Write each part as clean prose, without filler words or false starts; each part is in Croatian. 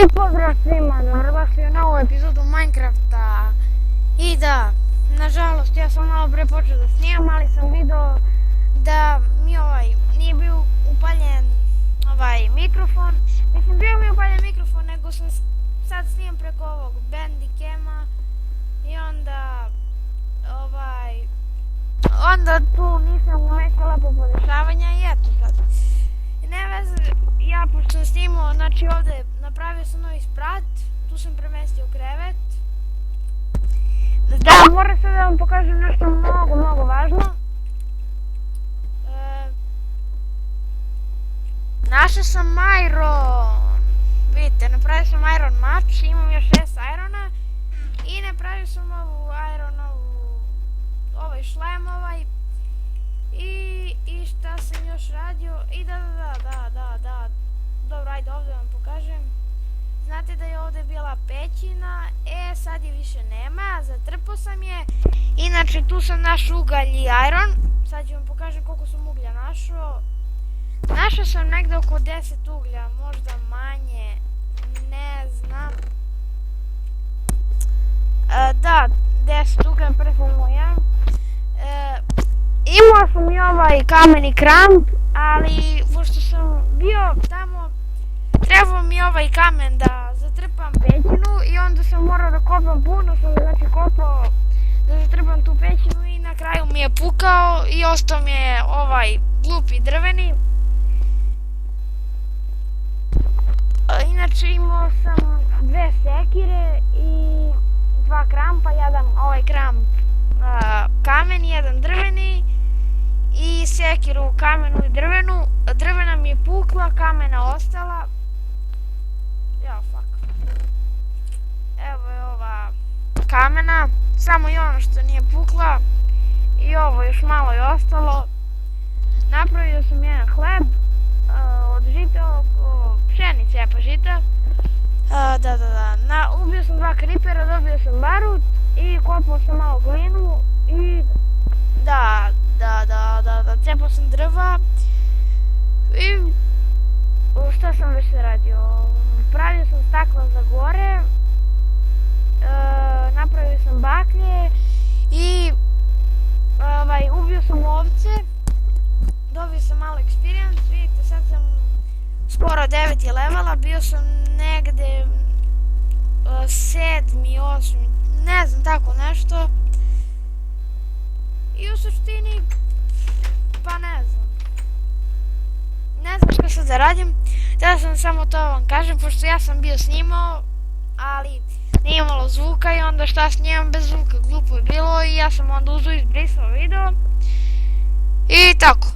I pozdrav svima, dobrodošli u novu epizodu Minecrafta. I da, nažalost ja sam malo pre počeo da snimam, ali sam video da mi nije bio upaljen mikrofon. Mislim, bio mi upaljen mikrofon, nego sam sad snimam preko ovog Bandicama i onda tu nisam umešala po podešavanja i eto sad. Ne veze, ja pošto sam snimao, znači ovdje napravio sam novi sprat, tu sam premestio krevet. Da, moram sad da vam pokažem nešto mnogo važno. Našao sam iron. Vidite, napravio sam iron mač, imam još 6 irona. I napravio sam ovaj šlem I šta sam još radio, i da, dobro, ajde ovdje vam pokažem. Znate da je ovdje bila pećina, sad je više nema, zatrpao sam je. Inače tu sam našao ugalj i iron, sad ću vam pokažem koliko sam uglja našao. Našao sam negdje oko 10 uglja, možda manje, ne znam. Da, 10 uglja, prvo ja. Imao sam i ovaj kameni kramp, ali pošto sam bio tamo, trebao mi ovaj kamen da zatrpam pećinu i onda sam morao da kopam puno, sam znači kopao da zatrpam tu pećinu i na kraju mi je pukao i ostao mi je ovaj glupi drveni. Inače imao sam 2 sekire i 2 krampa, jedan ovaj kramp kamen, jedan drveni i sekiru kamenu i drvenu. Drvena mi je pukla, kamena ostala. Evo je ova kamena, samo i ono što nije pukla i ovo još malo je ostalo. Napravio sam jedan hleb od žita, pšenice pa žita. Ubio sam 2 kripera, dobio sam barut i kopao sam malo glinu i cepao sam drva i šta sam već radio, pravio sam stakla za gore, napravio sam baklje i ubio sam ovce, dobio sam malo experience, vidite sad sam skoro 9 levela, bio sam negde 7, 8, ne znam, tako nešto. I u suštini, pa ne znam što sad da radim. Htjela sam samo to vam kažem, pošto ja sam bio snimao, ali nije imalo zvuka i onda šta snimam bez zvuka, glupo je bilo i ja sam onda uzeo izbrisao video. I tako.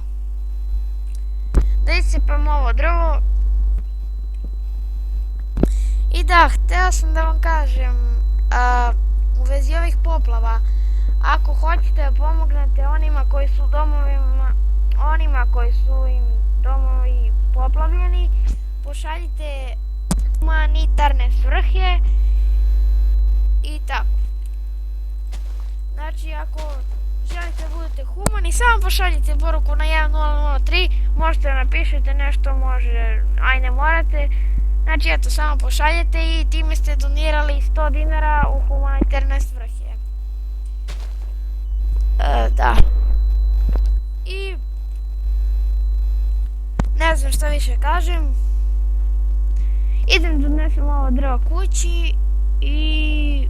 Da isipam ovo drvo. I da, htjela sam da vam kažem, u vezi ovih poplava, ako hoćete da pomognete onima koji su im domovi poplavljeni, pošaljite humanitarne svrhe i tako. Znači, ako želite da budete humani, samo pošaljite poruku na 1003, možete da napišete nešto, ne morate. Znači, eto, samo pošaljete i time ste donirali 100 dinara u humanitarne svrhe. Da. I ne znam šta više kažem. Idem da donesem ovo drvo kući i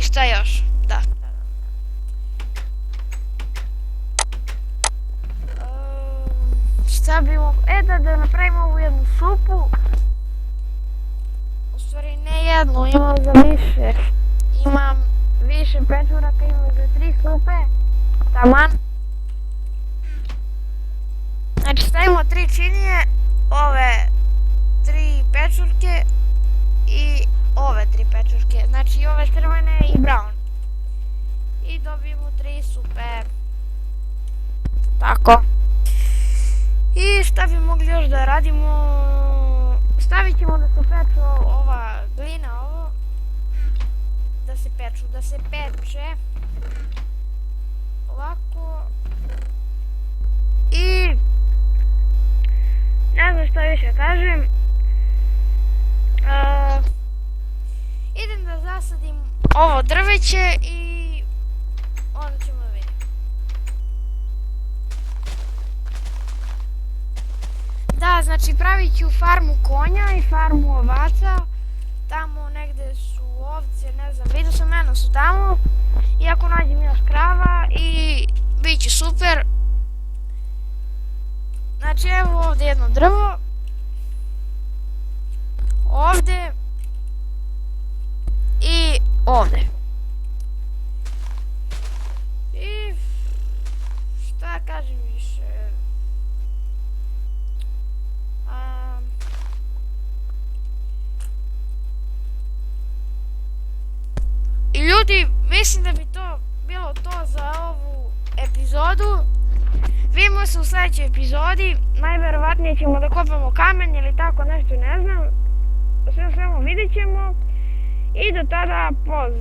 šta još? Da. Šta bi da napravimo ovu jednu supu. U stvari ne jednu, imam za više. Imam više pečuraka, imam za 3 supe. Taman. Znači stavimo 3 činije, ove 3 pečurke i ove 3 pečurke. Znači ove crvene i brown. I dobijemo 3 supe. Tako. I šta bi mogli još da radimo? Stavit ćemo da se peču ova glina, ovo. Da se peče. Ovako. I više kažem. Idem da zasadim ovo drveće i onda ćemo da vidimo. Da, znači pravit ću farmu konja i farmu ovaca. Tamo negde su ovce, ne znam, vidio sam eno su tamo. I ako nađem još krava i bit će super. Znači evo ovdje jedno drvo. Ovdje. I ovdje. I šta kažem više. I ljudi, mislim da bi to bilo to za ovu epizodu. Vidimo se u sljedećoj epizodi. Najverovatnije ćemo da kopamo kamen ili tako nešto, ne znam. Sve u svemu vidjet ćemo. I do tada, poz.